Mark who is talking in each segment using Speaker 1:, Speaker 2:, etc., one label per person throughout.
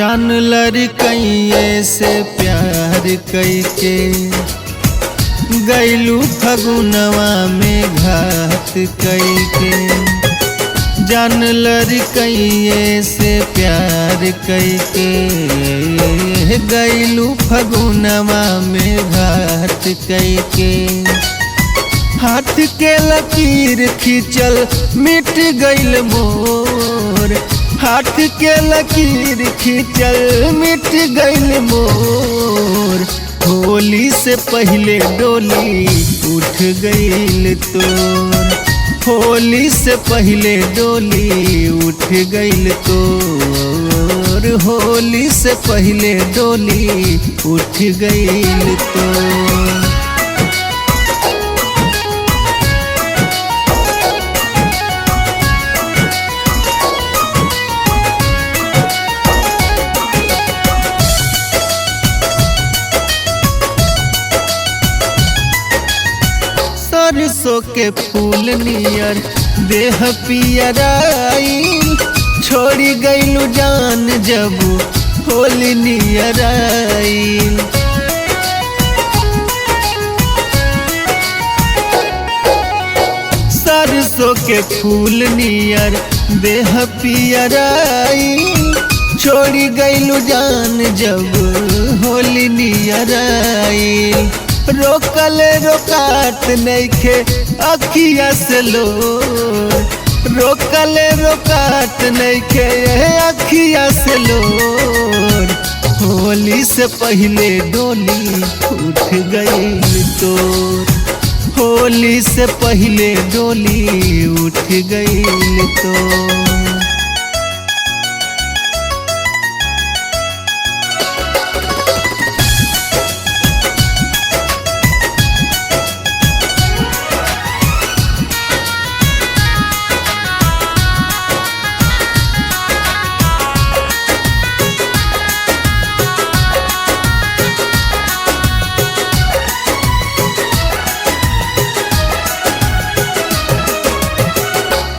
Speaker 1: जान लड़कइये से प्यार कइके गइलू फगुनवा में घात कइके। जान लड़कइये से प्यार कइके गइलू फगुनवा में घात कइके। हाथ के लकीर खींचल मिट गइल मोर, हाथ के लकीर खींचल मिट गइल मोर। होली से पहले डोली उठ गइल तोर, होली से पहले डोली उठ गइल तोर, होली से पहले डोली उठ गइल तोर। सरसों के फूल नियर देह पियराइल, छोड़ी गइलू जान जब होली नियर आइल। सरसों के फूल नियर देह पियराइल, छोड़ी गइलू जान जब होली नियर आइल। रोकल रोकात नइखे अखिया से लोर, रोकल रोकात नइखे अखिया से लोर। होली से पहले डोली उठ गइल तोर, होली से पहले डोली उठ गइल तोर।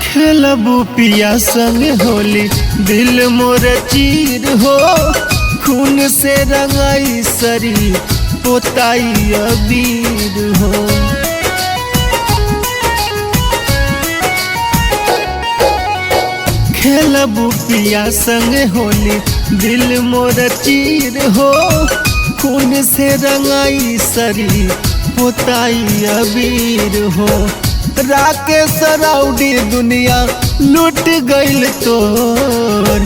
Speaker 1: खेलबू पिया संग होली दिल मोर चीर हो, खून से रंगाई शरीर पोताई अबीर हो। खेलबू पिया संग होली दिल मोर चीर हो, खून से रंगाई शरीर पोताई अबीर हो। राकेश राउडी दुनिया लूट गइल तोर,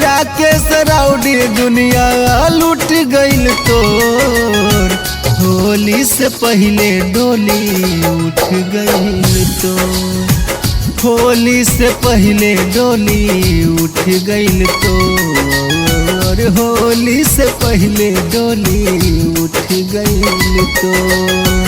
Speaker 1: राकेश राउडी दुनिया लूट गइल तोर। होली से पहले डोली उठ गइल तोर, होली से पहले डोली उठ गइल तोर, होली से पहले डोली उठ गइल तोर।